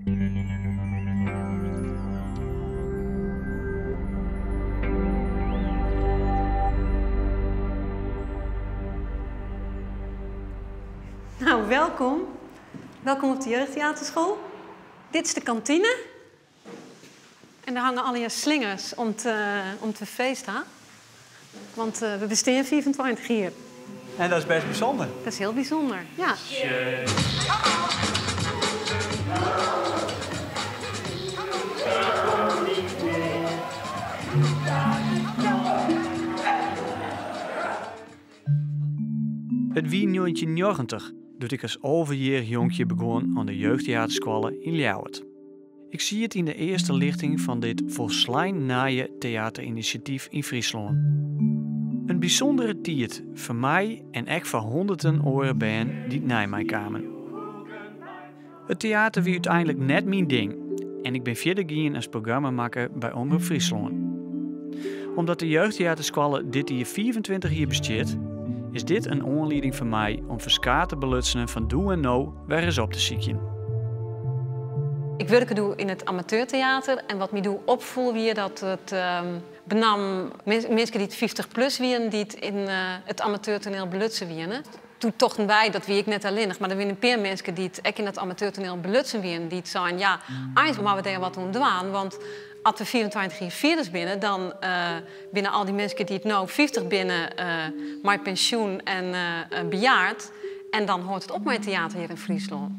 Nou, welkom. Welkom op de Jeugdtheaterschool. Dit is de kantine. En daar hangen alle slingers om te feesten. Want we besteden 24 hier. En dat is best bijzonder. Dat is heel bijzonder, ja. Het wie 1990, dat ik als overjarig jonkje begon aan de jeugdtheaterschool in Ljouwert. Ik zie het in de eerste lichting van dit volslijn naaie theaterinitiatief in Friesland. Een bijzondere tijd voor mij en echt voor honderden oren ben die naar mij kwamen. Het theater was uiteindelijk net mijn ding en ik ben verder gegaan als programmamaker bij Omroep Friesland. Omdat de jeugdtheaterschool dit hier 24 jaar bestaat, is dit een aanleiding voor mij om verskaat te belutsenen van doe en no weer eens op te zieken. Ik werk in het amateurtheater en wat mij opvoel weer dat het benam mensen die 50 plus wieren die het in het amateurtoneel belutsen wieren. Toen tochten wij, dat wie ik net alleen, maar er zijn een paar mensen die het ook in het amateurtoneel belutsen wieren, die het zijn, ja, eens maar we tegen wat doen doen, want als we 24 jaar vierders binnen, dan binnen al die mensen die het nou 50 binnen, met pensioen en bejaard, en dan hoort het op mijn theater hier in Friesland.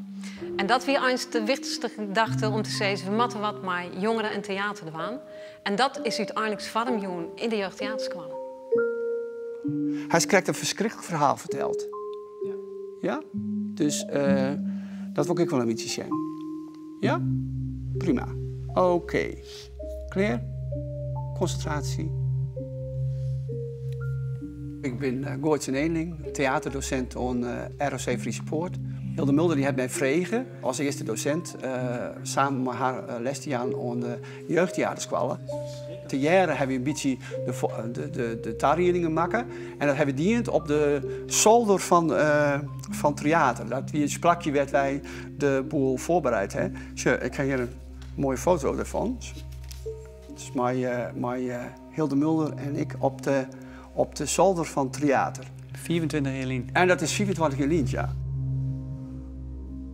En dat was eens de wichtigste gedachte om te zeggen, we moeten wat met jongeren en theater doen. En dat is uiteindelijk vormgegaan in de jeugdtheaterschool. Hij krijgt een verschrikkelijk verhaal verteld. Ja? Ja? Dus dat wil ik wel een beetje zien. Ja? Prima. Oké. Clear? Concentratie. Ik ben Goortje Eenling, theaterdocent aan ROC Friese Poort. Hilde Mulder die heeft mij vregen als eerste docent samen met haar les te gaan aan de jeugdtheaterschool. Te jaren hebben we een beetje de taalleerlingen maken en dat hebben we dient op de zolder van theater. Dat wie het sprakje werd wij de boel voorbereid. Hè. Ik heb hier een mooie foto ervan. Het is Hilde Mulder en ik op de zolder van theater. 24 jaar lint. En dat is 24 jaar lint, ja.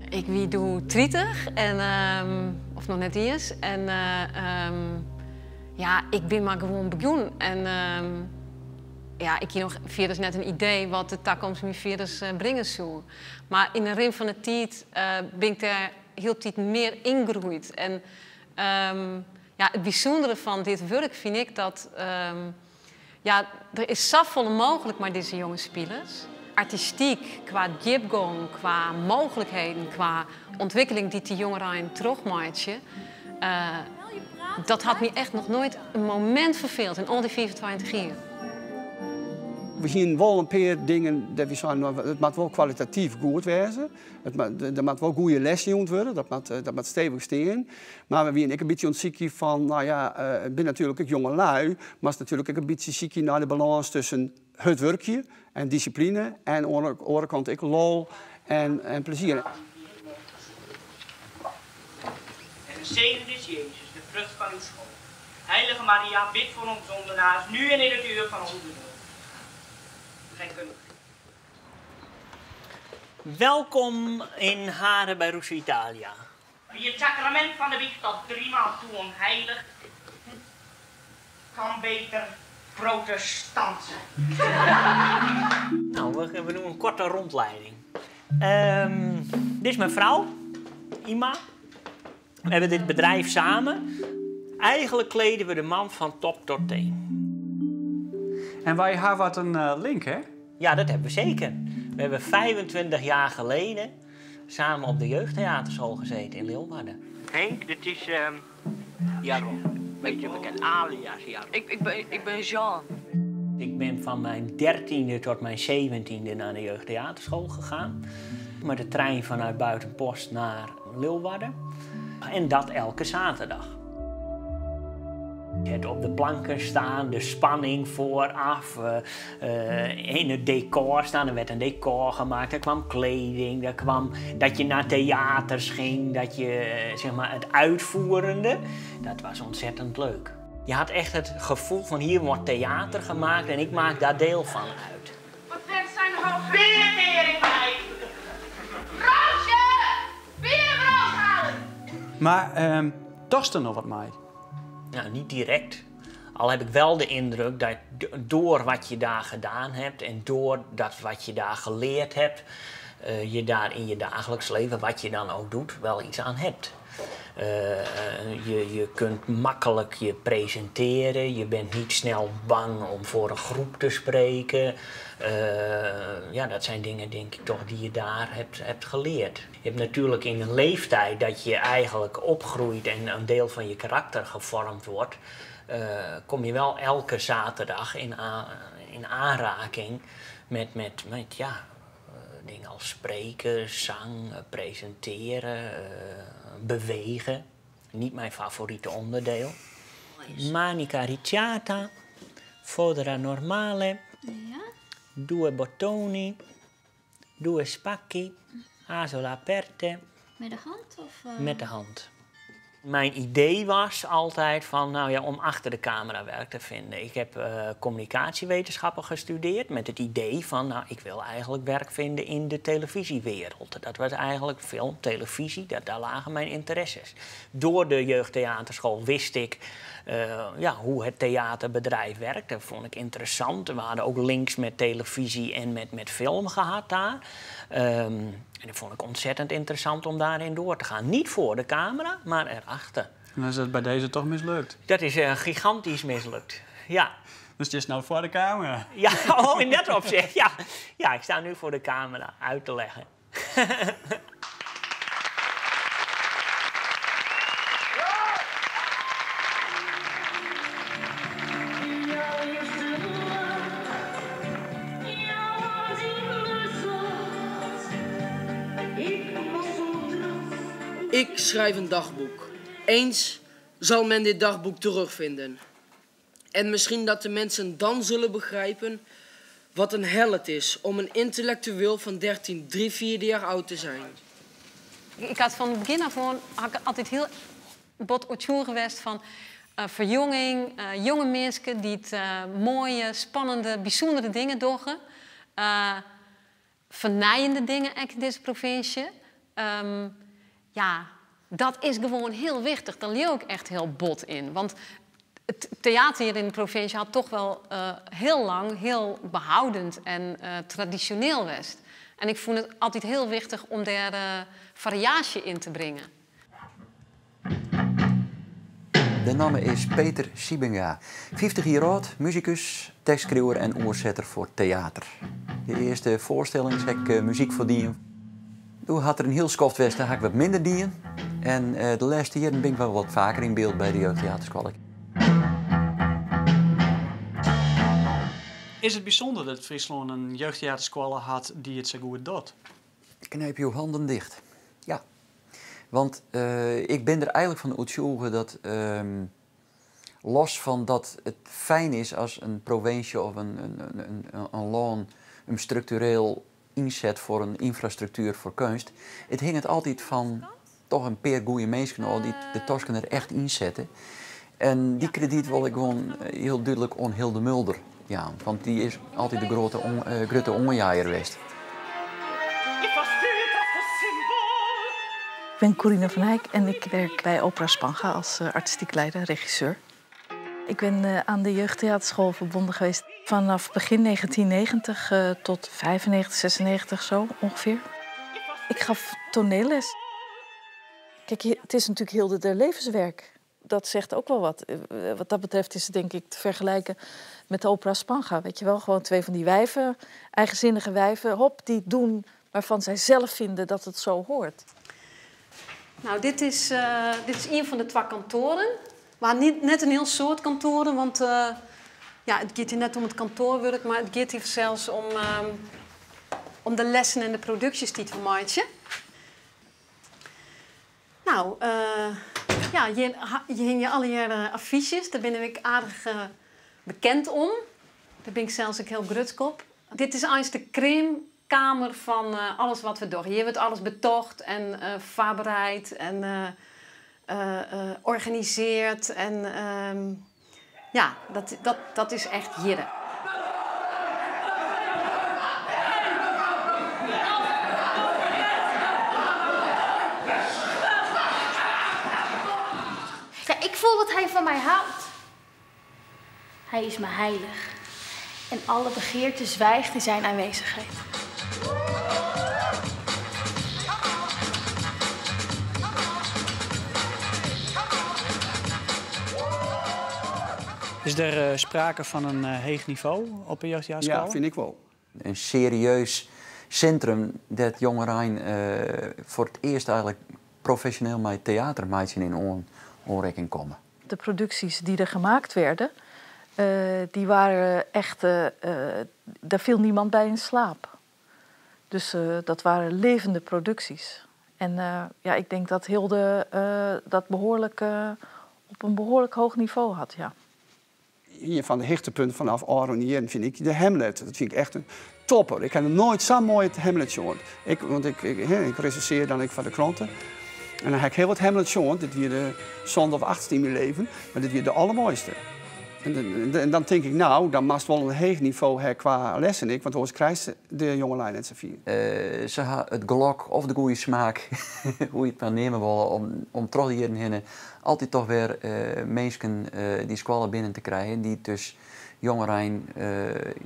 Ik doe 30 en of nog net eens. En ja, ik ben maar gewoon begonnen. En ja, ik heb nog verder net een idee wat de toekomst met verder brengen zou. Maar in de rim van de tijd ben ik er heel tijd meer ingegroeid. En ja, het bijzondere van dit werk vind ik dat ja, er is zoveel mogelijk met deze jonge spelers. Artistiek, qua diepgang, qua mogelijkheden, qua ontwikkeling die die jongeren terugmaken. Dat had me echt nog nooit een moment verveeld in al die 24 jaar. We zien wel een paar dingen dat we zeggen, het moet wel kwalitatief goed wezen. Er moet wel goede lessen worden, dat moet stevig staan. Maar we zijn ook een beetje ontziekje van, nou ja, ik ben natuurlijk ook jonge lui, maar het is natuurlijk ook een beetje ziekje naar de balans tussen het werkje en discipline en aan de andere kant ook lol en plezier. En de zegen is Jezus, de vrucht van uw school. Heilige Maria, bid voor ons zondenaars, nu en in het uur van onze dood. Welkom in Haren bij Rousseau Italia. Wie het sacrament van de wieg tot 3 maal toe onheilig kan beter protestant zijn. Nou, we doen een korte rondleiding. Dit is mijn vrouw, Ima. We hebben dit bedrijf samen. Eigenlijk kleden we de man van top tot teen. En wij hebben wat een link, hè? Ja, dat hebben we zeker. We hebben 25 jaar geleden samen op de jeugdtheaterschool gezeten in Leeuwarden. Henk, dit is Jaron. Beetje bekend, alias Jaron. Ik ben Jean. Ik ben van mijn 13e tot mijn 17e naar de jeugdtheaterschool gegaan. Met de trein vanuit Buitenpost naar Leeuwarden. En dat elke zaterdag. Het op de planken staan, de spanning vooraf, in het decor staan. Er werd een decor gemaakt, er kwam kleding, dat je naar theaters ging, dat je zeg maar het uitvoerende, dat was ontzettend leuk. Je had echt het gevoel van hier wordt theater gemaakt en ik maak daar deel van uit. Wat werd zijn hoofd? Beertering, mij! Roosje! Bierenbrood halen! Maar tast er nog wat mee? Nou, niet direct. Al heb ik wel de indruk dat door wat je daar gedaan hebt en door dat wat je daar geleerd hebt, je daar in je dagelijks leven, wat je dan ook doet, wel iets aan hebt. Je kunt makkelijk je presenteren, je bent niet snel bang om voor een groep te spreken. Ja, dat zijn dingen, denk ik toch, die je daar hebt geleerd. Je hebt natuurlijk in een leeftijd dat je eigenlijk opgroeit en een deel van je karakter gevormd wordt, kom je wel elke zaterdag in aanraking met dingen als spreken, zang, presenteren, bewegen. Niet mijn favoriete onderdeel. Manica ricciata, fodera normale, due bottoni, due spacchi, asola aperte. Met de hand? Of, Met de hand. Mijn idee was altijd van, nou ja, om achter de camera werk te vinden. Ik heb communicatiewetenschappen gestudeerd met het idee van, nou, ik wil eigenlijk werk vinden in de televisiewereld. Dat was eigenlijk film, televisie, daar lagen mijn interesses. Door de jeugdtheaterschool wist ik hoe het theaterbedrijf werkt. Dat vond ik interessant. We hadden ook links met televisie en met film gehad daar. En dat vond ik ontzettend interessant om daarin door te gaan. Niet voor de camera, maar erachter. En is dat bij deze toch mislukt? Dat is gigantisch mislukt, ja. Dus het is nou voor de camera? Ja, in dat opzicht, ja. Ja, ik sta nu voor de camera uit te leggen. Ik schrijf een dagboek. Eens zal men dit dagboek terugvinden. En misschien dat de mensen dan zullen begrijpen wat een hel het is om een intellectueel van 3-4 jaar oud te zijn. Ik had van het begin af aan altijd heel bot geweest van verjonging, jonge mensen die het mooie, spannende, bijzondere dingen doen. Vernijende dingen in deze provincie. Ja, dat is gewoon heel wichtig. Daar leer ik echt heel bot in. Want het theater hier in de provincie had toch wel heel lang heel behoudend en traditioneel geweest. En ik vond het altijd heel wichtig om daar variatie in te brengen. De naam is Peter Siebenga. 50 jaar oud, muzikus, tekstschrijver en oorzetter voor theater. De eerste voorstelling heb ik muziek voor dien. Toen had er een heel skoft west, daar had ik wat minder dien. En de laatste jaren ben ik wel wat vaker in beeld bij de jeugdtheaterschool. Is het bijzonder dat Friesland een jeugdtheaterschool had die het zo goed doet? Knijp je handen dicht. Ja. Want ik ben er eigenlijk van overtuigd dat los van dat het fijn is als een provincie of een land een structureel inzet voor een infrastructuur voor kunst. Het hing het altijd van toch een paar goede mensen die de Tosken er echt inzetten. En die krediet wil ik gewoon heel duidelijk aan Hilde Mulder. Ja, want die is altijd de grote onjaaier geweest. Ik ben Corine van Eyck en ik werk bij Opera Spanga als artistiek leider, regisseur. Ik ben aan de jeugdtheaterschool verbonden geweest vanaf begin 1990 tot 95, 96 zo ongeveer. Ik gaf toneelles. Kijk, het is natuurlijk heel de levenswerk. Dat zegt ook wel wat. Wat dat betreft is het denk ik te vergelijken met de Opera Spanga. Weet je wel, gewoon twee van die wijven, eigenzinnige wijven, hop, die doen waarvan zij zelf vinden dat het zo hoort. Nou, dit is een van de twee kantoren. Maar net een heel soort kantoren, want het gaat hier net om het kantoorwerk, maar het gaat hier zelfs om de lessen en de producties die het van maatje. Nou, Ja, je hing alle jaren affiches. Daar ben ik aardig bekend om. Daar ben ik zelfs ook heel grutsk op. Dit is eigenlijk de crèmekamer van alles wat we doen. Hier wordt alles betocht en voorbereid en organiseerd. En ja, dat is echt hier. Ja, ik voel dat hij van mij houdt. Hij is me heilig. En alle begeerte zwijgt in zijn aanwezigheid. Is er sprake van een heeg niveau op een jeugdjaarschool? Ja, vind ik wel. Een serieus centrum dat jongeren voor het eerst eigenlijk professioneel met theatermeisjes in aanraking komen. De producties die er gemaakt werden, die waren echt, daar viel niemand bij in slaap. Dus dat waren levende producties. En ja, ik denk dat Hilde dat behoorlijk op een behoorlijk hoog niveau had, ja. Hier van de hoogtepunt vanaf Aroniën vind ik de Hamlet. Dat vind ik echt een topper. Ik heb nog nooit zo mooi het Hamlet gezien. Want ik recenseer dan van de kranten. En dan heb ik heel wat Hamlet gezien. Dit weer de zonde of 18 in mijn leven. Maar dit weer de allermooiste. En dan denk ik, nou, dan mag het wel een hoog niveau hebben qua lessen. Want anders krijgt de jongelui net zo vier. Ze hebben het gelok of de goede smaak, hoe je het maar nemen wil, om toch hierin altijd toch weer mensen die scholen binnen te krijgen. Die dus jongeren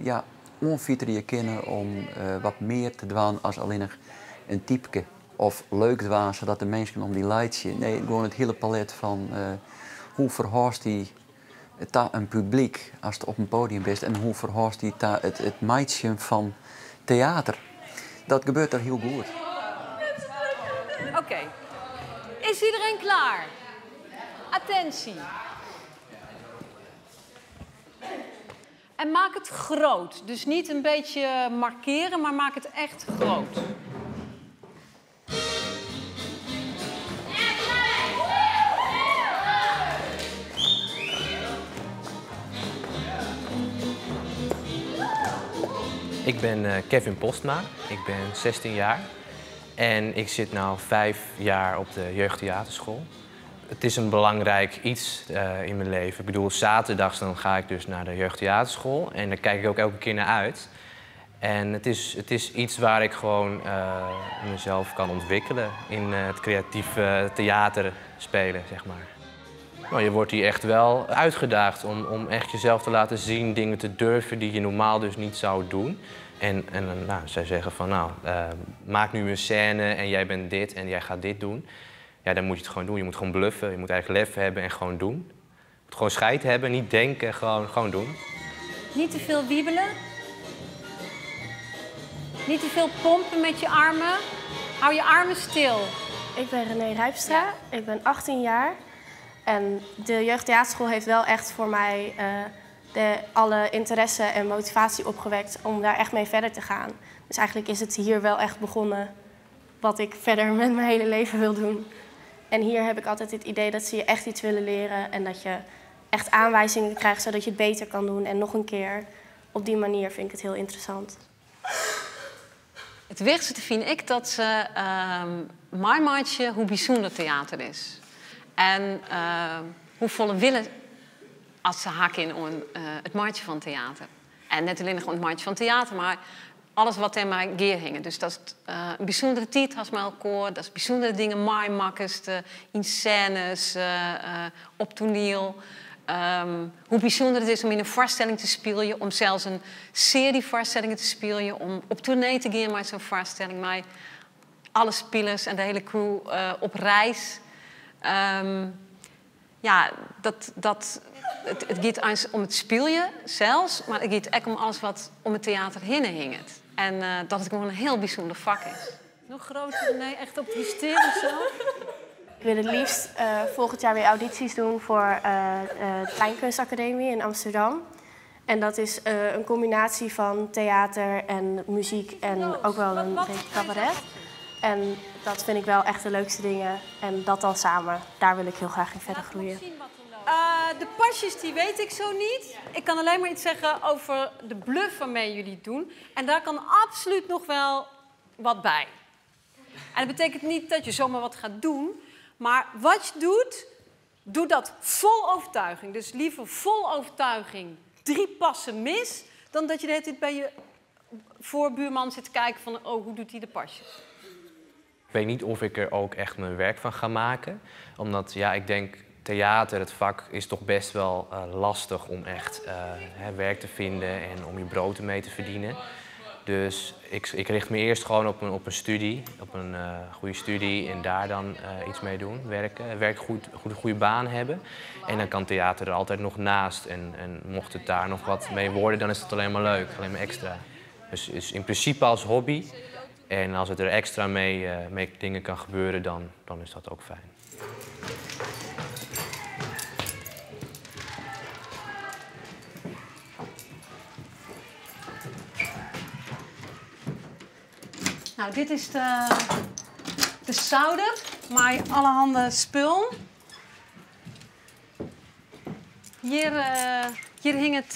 ja, onfieteren kennen om wat meer te doen als alleen nog een typeke. Of leuk te doen, zodat de mensen om die lightje. Nee, gewoon het hele palet van hoe verhoost die een publiek als het op een podium is en hoe verhoost die het meisje van theater. Dat gebeurt er heel goed. Oké. Is iedereen klaar? Attentie. En maak het groot. Dus niet een beetje markeren, maar maak het echt groot. Ik ben Kevin Postma, ik ben 16 jaar en ik zit nu 5 jaar op de jeugdtheaterschool. Het is een belangrijk iets in mijn leven. Ik bedoel, zaterdags dan ga ik dus naar de jeugdtheaterschool en daar kijk ik ook elke keer naar uit. En het is iets waar ik gewoon mezelf kan ontwikkelen in het creatieve theater spelen, zeg maar. Nou, je wordt hier echt wel uitgedaagd om echt jezelf te laten zien, dingen te durven die je normaal dus niet zou doen. En nou, zij zeggen van, nou, maak nu een scène en jij bent dit en jij gaat dit doen. Ja, dan moet je het gewoon doen. Je moet gewoon bluffen, je moet eigenlijk lef hebben en gewoon doen. Je moet gewoon scheid hebben, niet denken, gewoon doen. Niet te veel wiebelen. Niet te veel pompen met je armen. Hou je armen stil. Ik ben René Rijpstra, ik ben 18 jaar. En de jeugdtheaterschool heeft wel echt voor mij alle interesse en motivatie opgewekt om daar echt mee verder te gaan. Dus eigenlijk is het hier wel echt begonnen wat ik verder met mijn hele leven wil doen. En hier heb ik altijd het idee dat ze je echt iets willen leren en dat je echt aanwijzingen krijgt zodat je het beter kan doen. En nog een keer, op die manier vind ik het heel interessant. Het wichtigste vind ik dat ze mijn maatje hoe bijzonder theater is. En hoe volle willen als ze haken in het maatje van theater. En net alleen nog het maatje van theater, maar alles wat er maar geer hingen. Dus dat is een bijzondere tijd als met elkaar. Dat is bijzondere dingen maken, in scènes, op toneel. Hoe bijzonder het is om in een voorstelling te spelen, om zelfs een serie voorstellingen te spelen, om op tournee te gaan met zo'n voorstelling, met alle spelers en de hele crew op reis. Ja, het gaat om het spelen zelfs, maar het gaat ook om alles wat om het theater heen hingt. En dat het gewoon een heel bijzonder vak is. Nog groter? Nee, echt op die sterren zo? Ik wil het liefst volgend jaar weer audities doen voor de Kleinkunstacademie in Amsterdam. En dat is een combinatie van theater en muziek en ook wel een beetje cabaret. En dat vind ik wel echt de leukste dingen. En dat dan samen, daar wil ik heel graag in verder groeien. De pasjes, die weet ik zo niet. Ik kan alleen maar iets zeggen over de bluff waarmee jullie het doen. En daar kan absoluut nog wel wat bij. En dat betekent niet dat je zomaar wat gaat doen. Maar wat je doet, doe dat vol overtuiging. Dus liever vol overtuiging 3 passen mis... dan dat je de hele tijd bij je voorbuurman zit te kijken van... oh, hoe doet hij de pasjes? Ik weet niet of ik er ook echt mijn werk van ga maken. Omdat, ja, ik denk, theater, het vak, is toch best wel lastig om echt werk te vinden en om je brood ermee te verdienen. Dus ik richt me eerst gewoon op een studie, op een goede studie en daar dan iets mee doen, werken. Een goede baan hebben. En dan kan theater er altijd nog naast. En mocht het daar nog wat mee worden, dan is het alleen maar leuk, alleen maar extra. Dus in principe als hobby. En als het er extra mee dingen kan gebeuren, dan is dat ook fijn. Nou, dit is de zouder, maar allerhande spul. Hier hing het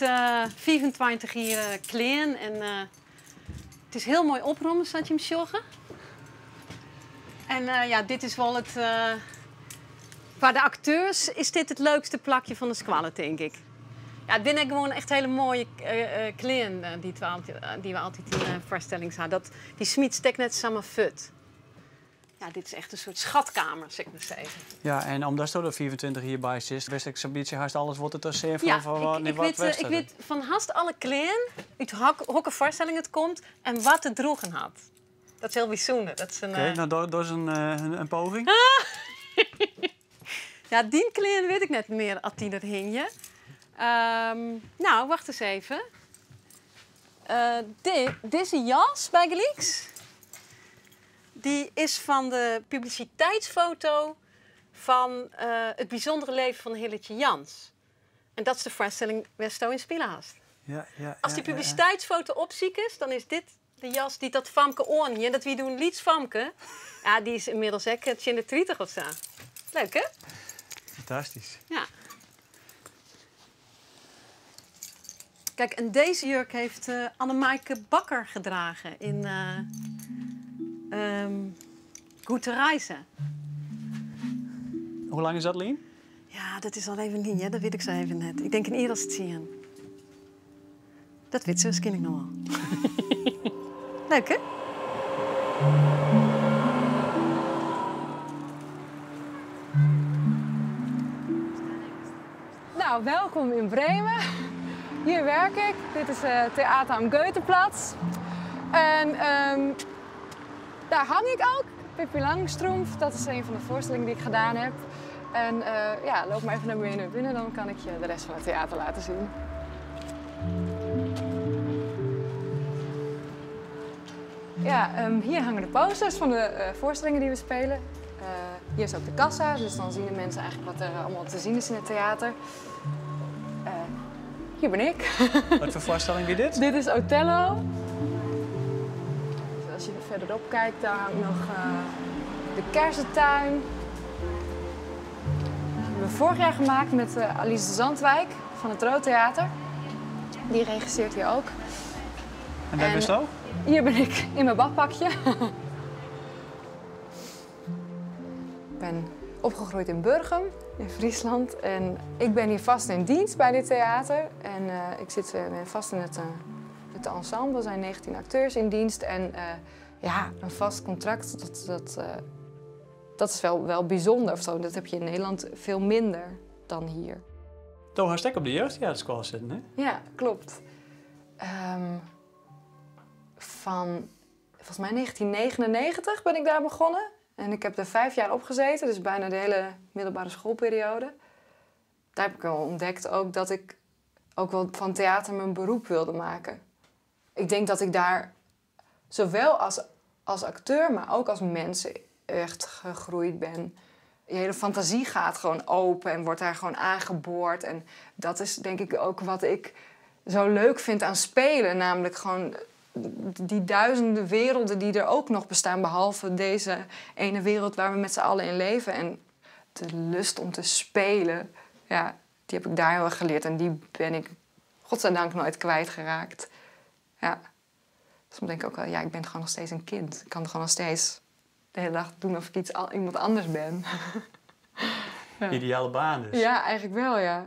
25 hier kleren en het is heel mooi oprommen, staat je hem sjoggen. En ja, dit is wel het... Waar de acteurs is dit het leukste plakje van de squallen, denk ik. Ja, het binnen gewoon echt hele mooie kleren die we altijd in de voorstelling zagen. Die Smit stek net samen fut. Ja, dit is echt een soort schatkamer, zeg ik maar zeggen. Ja, en omdat er 24 hierbij zit, wist ik zo'n beetje haast alles wat het er zeer van. Ja, ik weet van haast alle kleren uit welke voorstelling het komt en wat het droegen had. Dat is heel bijzonder. Oké, nou dat is een poging. Ja, die kleren weet ik net meer als die er hing. Nou, wacht eens even. Deze jas bij Gelieks, die is van de publiciteitsfoto van het bijzondere leven van Hilletje Jans. En dat is de voorstelling Westo in Spielhaast. Als die publiciteitsfoto opziek is, dan is dit de jas die dat Famke oorn hier. Dat wie doen Lieds Famke. Ja, die is inmiddels in de 20 of zo. Leuk, hè? Fantastisch. Ja. Kijk, en deze jurk heeft Annemaike Bakker gedragen in Goede Reizen. Hoe lang is dat, Lien? Ja, dat is al even niet, hè? Dat weet ik zo even net. Ik denk in eerder als het zien. Dat weet ze waarschijnlijk nog wel. Leuk, hè? Nou, welkom in Bremen. Hier werk ik. Dit is Theater am Goetheplatz. En daar hang ik ook. Pippi Langstrumpf, dat is een van de voorstellingen die ik gedaan heb. En ja, loop maar even naar binnen, dan kan ik je de rest van het theater laten zien. Ja, hier hangen de posters van de voorstellingen die we spelen. Hier is ook de kassa, dus dan zien de mensen eigenlijk wat er allemaal te zien is in het theater. Hier ben ik. Wat voor voorstelling is dit? Dit is Othello. Dus als je verderop kijkt, daar hangt nog de kersentuin. Dat hebben we vorig jaar gemaakt met Alice de Zandwijk van het Rood Theater. Die regisseert hier ook. En daar bist je ook? Hier ben ik in mijn badpakje. Ik ben opgegroeid in Burgum, in Friesland. En ik ben hier vast in dienst bij dit theater. En ik ben vast in het ensemble. Er zijn 19 acteurs in dienst. En ja, een vast contract, dat is wel bijzonder of zo. Dat heb je in Nederland veel minder dan hier. Toen had ik op de jeugdtheaterschool zitten, hè? Ja, klopt. Van volgens mij 1999 ben ik daar begonnen. En ik heb er 5 jaar op gezeten, dus bijna de hele middelbare schoolperiode. Daar heb ik wel ontdekt ook dat ik ook wel van theater mijn beroep wilde maken. Ik denk dat ik daar zowel als acteur, maar ook als mens echt gegroeid ben. Je hele fantasie gaat gewoon open en wordt daar gewoon aangeboord. En dat is denk ik ook wat ik zo leuk vind aan spelen. Namelijk gewoon die duizenden werelden die er ook nog bestaan, behalve deze ene wereld waar we met z'n allen in leven. En de lust om te spelen, ja, die heb ik daar heel erg geleerd. En die ben ik, godzijdank, nooit kwijtgeraakt. Ja. Dus dan denk ik ook wel, ja, ik ben gewoon nog steeds een kind. Ik kan gewoon nog steeds de hele dag doen of ik iemand anders ben. Ja. Ideale baan dus. Ja, eigenlijk wel, ja.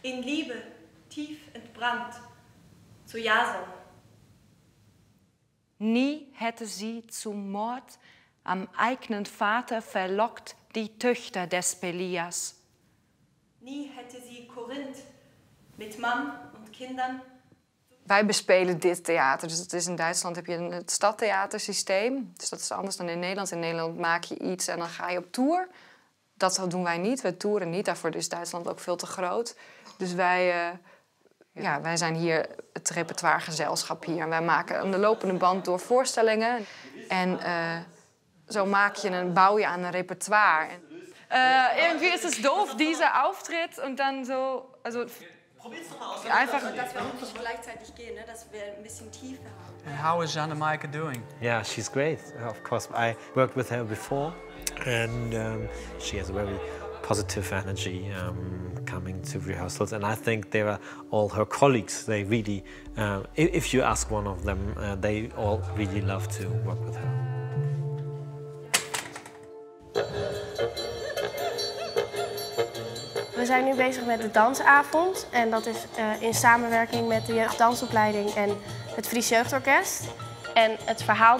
In Liebe, tief entbrannt, zu Jason. Nie hätte sie zum Mord am eigenen Vater verlockt die Töchter des Pelias. Nie hätte sie Korinth mit Mann und Kindern. Wij bespelen dit theater. Dus dat is in Duitsland heb je het stadtheatersysteem. Dus dat is anders dan in Nederland. In Nederland maak je iets en dan ga je op tour. Dat doen wij niet. We toeren niet. Daarvoor is Duitsland ook veel te groot. Dus wij zijn hier het repertoiregezelschap hier. En wij maken aan de lopende band door voorstellingen. En zo bouw je aan een repertoire. Irgendwie ist es doof, dieser Auftritt und dann so... Also, probier's doch mal aus. Einfach, dass wir auch nicht gleichzeitig gehen, ne? Dass wir ein bisschen tiefer haben. And how is Annemaike doing? Yeah, she's great. Of course, I worked with her before, and she has a very positive energy coming to rehearsals. And I think they are all her colleagues. They really, if you ask one of them, they all really love to work with her. We zijn nu bezig met de dansavond en dat is in samenwerking met de jeugddansopleiding en het Fries Jeugdorkest. En het verhaal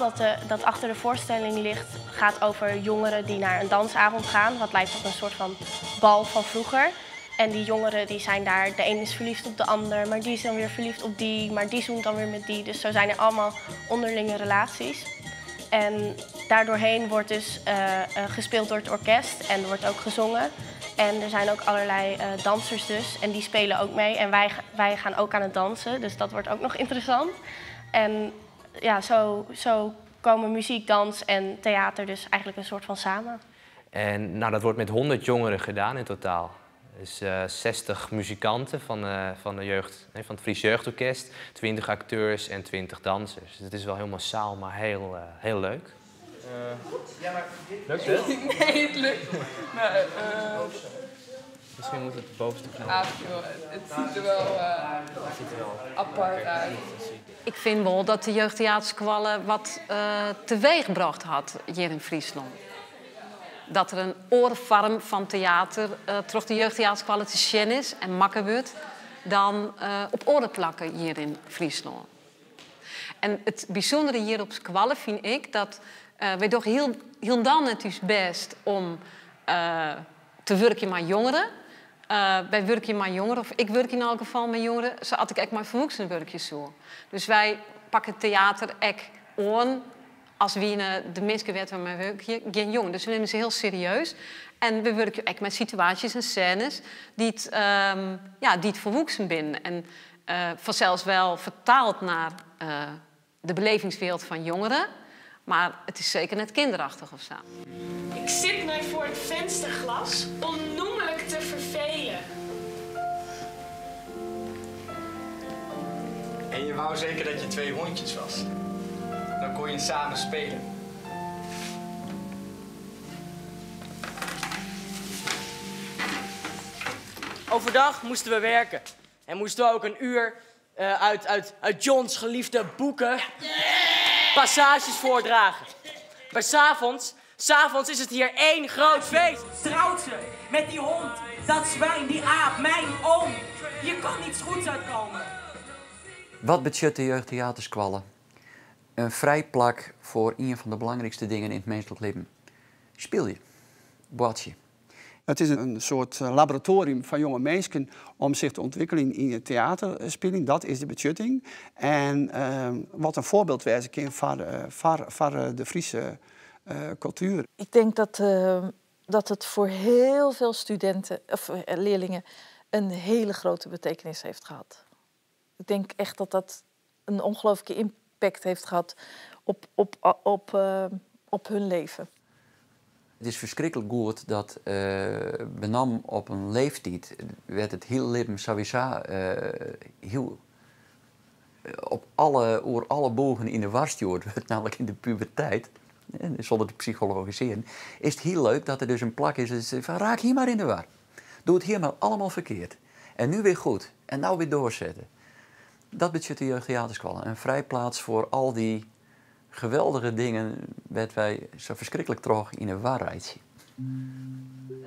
dat achter de voorstelling ligt gaat over jongeren die naar een dansavond gaan. Wat lijkt op een soort van bal van vroeger. En die jongeren die zijn daar, de een is verliefd op de ander, maar die is dan weer verliefd op die, maar die zoent dan weer met die. Dus zo zijn er allemaal onderlinge relaties. En daardoorheen wordt dus gespeeld door het orkest en er wordt ook gezongen. En er zijn ook allerlei dansers dus en die spelen ook mee. En wij gaan ook aan het dansen, dus dat wordt ook nog interessant. En ja, zo komen muziek, dans en theater dus eigenlijk een soort van samen. En nou, dat wordt met 100 jongeren gedaan in totaal. Dus 60 muzikanten van het Fries Jeugdorkest, 20 acteurs en 20 dansers. Dus het is wel heel massaal, maar heel leuk. Ja, maar lukt het? Nee, het lukt. Misschien moet het bovenste knop. Het ziet er wel apart uit. Ik vind wel dat de jeugdtheaterskwallen wat teweeggebracht had hier in Friesland. Dat er een oorvorm van theater toch de jeugdtheaterskwallen te zien is en makker wordt dan op oren plakken hier in Friesland. En het bijzondere hier op Squallen vind ik dat wij toch heel dan het is best om te werken met jongeren. Wij werken met jongeren, of ik werk in elk geval met jongeren, zo had ik echt mijn volwassenen werkjes zo. Dus wij pakken theater echt aan als we de mensen weten waar wij werken, geen jong. Dus we nemen ze heel serieus. En we werken echt met situaties en scènes die het volwassen binnen. En vanzelfs wel vertaald naar de belevingswereld van jongeren. Maar het is zeker net kinderachtig of zo. Ik zit mij voor het vensterglas onnoemelijk te vervelen. En je wou zeker dat je 2 hondjes was. Dan kon je samen spelen. Overdag moesten we werken. En moesten we ook een uur uit Johns geliefde boeken passages voordragen. Maar s'avonds is het hier één groot feest. Trouwt ze met die hond, dat zwijn, die aap, mijn oom. Je kan niets goeds uitkomen. Wat betreft de jeugdtheaterskwallen? Een vrijplak voor een van de belangrijkste dingen in het menselijk leven. Speel je, boat je. Het is een soort laboratorium van jonge mensen om zich te ontwikkelen in de theaterspeling. Dat is de budgetting. En wat een voorbeeld wijzen kan voor de Friese cultuur. Ik denk dat het voor heel veel studenten of leerlingen een hele grote betekenis heeft gehad. Ik denk echt dat dat een ongelooflijke impact heeft gehad op hun leven. Het is verschrikkelijk goed dat benam op een leeftijd werd het heel leven sowieso heel over alle bogen in de war stuurt, namelijk in de puberteit, zonder te psychologiseren, is het heel leuk dat er dus een plak is van raak hier maar in de war. Doe het hier maar allemaal verkeerd. En nu weer goed. En nou weer doorzetten. Dat betekent de jeugdtheaterschool. Een vrijplaats voor al die geweldige dingen wat wij zo verschrikkelijk terug in een waarheid zien.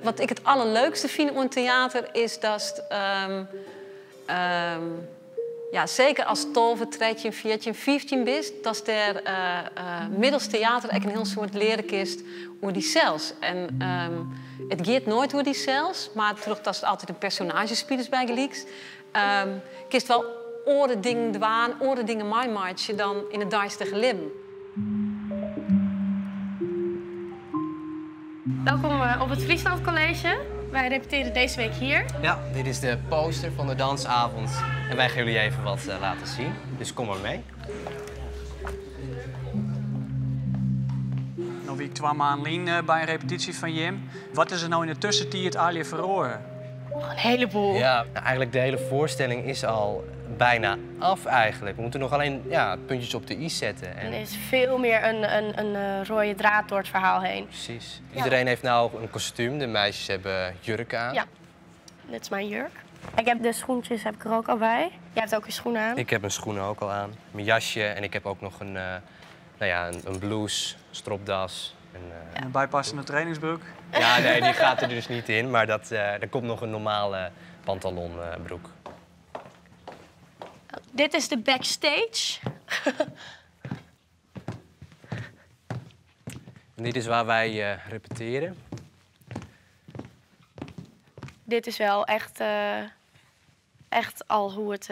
Wat ik het allerleukste vind aan theater is dat... ja, zeker als 12, 13, 14, 15 bent, dat er middels theater ook een heel soort leren kist over die cels. En het gaat nooit over die cels, maar terug dat het altijd een personage speelt bij gelijks. Kist wel oren dingen dwaan, oren dingen mindmarchen dan in het duistere lim. Welkom op het Friesland College. Wij repeteren deze week hier. Ja, dit is de poster van de dansavond. En wij gaan jullie even wat laten zien. Dus kom maar mee. Nou, wie ik 2 maanden bij een repetitie van Jim. Wat is er nou in de tussentijd al je verloren? Een heleboel. Ja, nou, eigenlijk de hele voorstelling is al bijna af eigenlijk. We moeten nog alleen puntjes op de i zetten. En er is veel meer een rode draad door het verhaal heen. Precies. Iedereen heeft nou een kostuum. De meisjes hebben jurken aan. Ja, dit is mijn jurk. Ik heb de schoentjes heb ik er ook al bij. Jij hebt ook je schoenen aan. Ik heb mijn schoenen ook al aan. Mijn jasje en ik heb ook nog een blouse, stropdas. En een bijpassende trainingsbroek? Ja, nee, die gaat er dus niet in. Maar er komt nog een normale pantalonbroek. Dit is de backstage. En dit is waar wij repeteren. Dit is wel echt al hoe het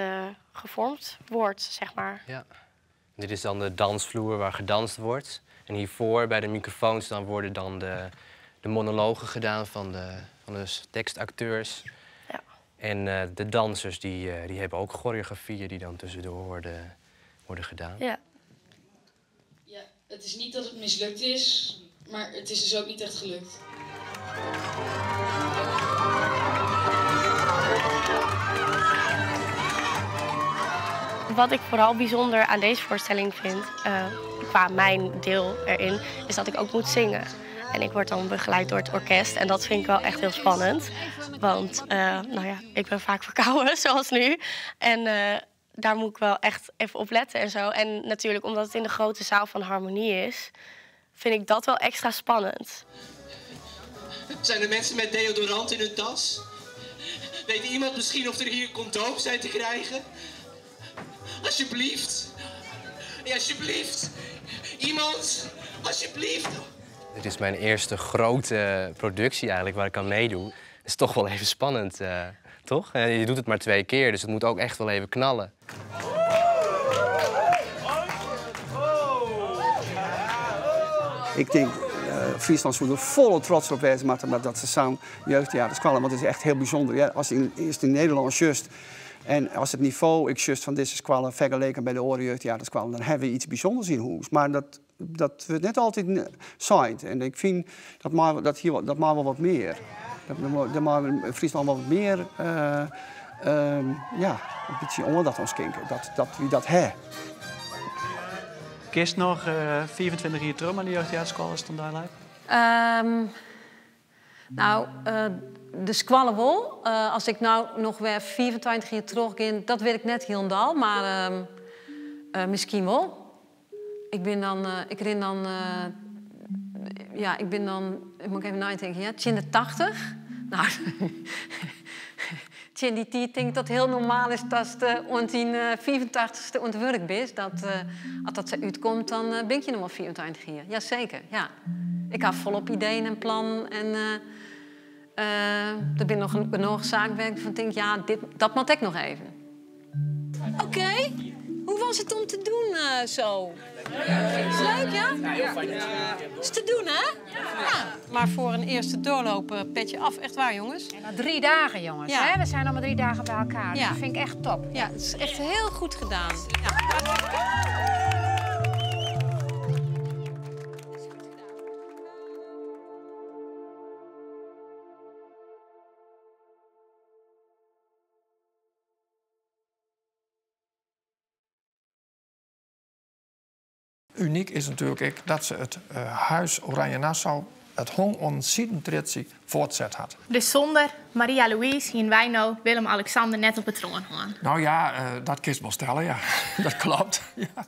gevormd wordt, zeg maar. Ja. Dit is dan de dansvloer waar gedanst wordt. En hiervoor, bij de microfoons, dan worden dan de monologen gedaan van de tekstacteurs. Ja. En de dansers die hebben ook choreografieën die dan tussendoor worden gedaan. Ja. Ja, het is niet dat het mislukt is, maar het is dus ook niet echt gelukt. Wat ik vooral bijzonder aan deze voorstelling vind, qua mijn deel erin, is dat ik ook moet zingen. En ik word dan begeleid door het orkest en dat vind ik wel echt heel spannend. Want ik ben vaak verkouden, zoals nu. En daar moet ik wel echt even op letten en zo. En natuurlijk, omdat het in de grote zaal van Harmonie is, vind ik dat wel extra spannend. Zijn er mensen met deodorant in hun tas? Weet iemand misschien of er hier condooms zijn te krijgen? Alsjeblieft. Ja, alsjeblieft. Iemand, alsjeblieft. Dit is mijn eerste grote productie eigenlijk waar ik aan meedoe. Het is toch wel even spannend, toch? Je doet het maar 2 keer, dus het moet ook echt wel even knallen. Ik denk, Friesland zou er volle trots op wezen, maar dat ze samen jeugdtheaterscholen, want het is echt heel bijzonder. Ja, als eerst in Nederland just en als het niveau ik just van deze squallen vergeleken bij de andere jeugdtheaterscholen, dan hebben we iets bijzonders in huis. Maar dat wordt net altijd zijn. En ik vind dat maar wel wat meer. Dat maar Friesland wel wat meer, een beetje onder dat ons kinken. Dat wie dat hè. Kist nog 24 jaar terug aan de jeugdtheaterschool is het dan daar de squallen wel. Als ik nou nog weer 24 jaar terug ga, dat weet ik net helemaal. Maar misschien wel. Ik ben dan, ik moet even nadenken, ja, 80. Nou, in die tijd denk ik dat het heel normaal is dat je ongeveer 84ste aan het werk bent. Als dat zo uitkomt, dan ben je nog wel 24 jaar. Jazeker, ja. Ik heb volop ideeën en plannen. En er ben nog genoeg zaakwerk van ik denk, ja, dat moet ik nog even. Oké. Hoe was het om te doen zo? Is het leuk, ja? Ja, heel fijn. Is te doen, hè? Ja. Maar voor een eerste doorloop petje af. Echt waar, jongens. En na 3 dagen, jongens. Ja. Hè? We zijn al maar 3 dagen bij elkaar. Ja. Dat vind ik echt top. Ja, het is echt heel goed gedaan. Ja. uniek is natuurlijk ook dat ze het huis Oranje-Nassau, het hong on traditie voortzet had. Dus zonder Maria-Louise hier in Wijno, Willem-Alexander net op het troon gaan. Nou ja, dat kun je wel stellen, ja. Dat klopt. Ja.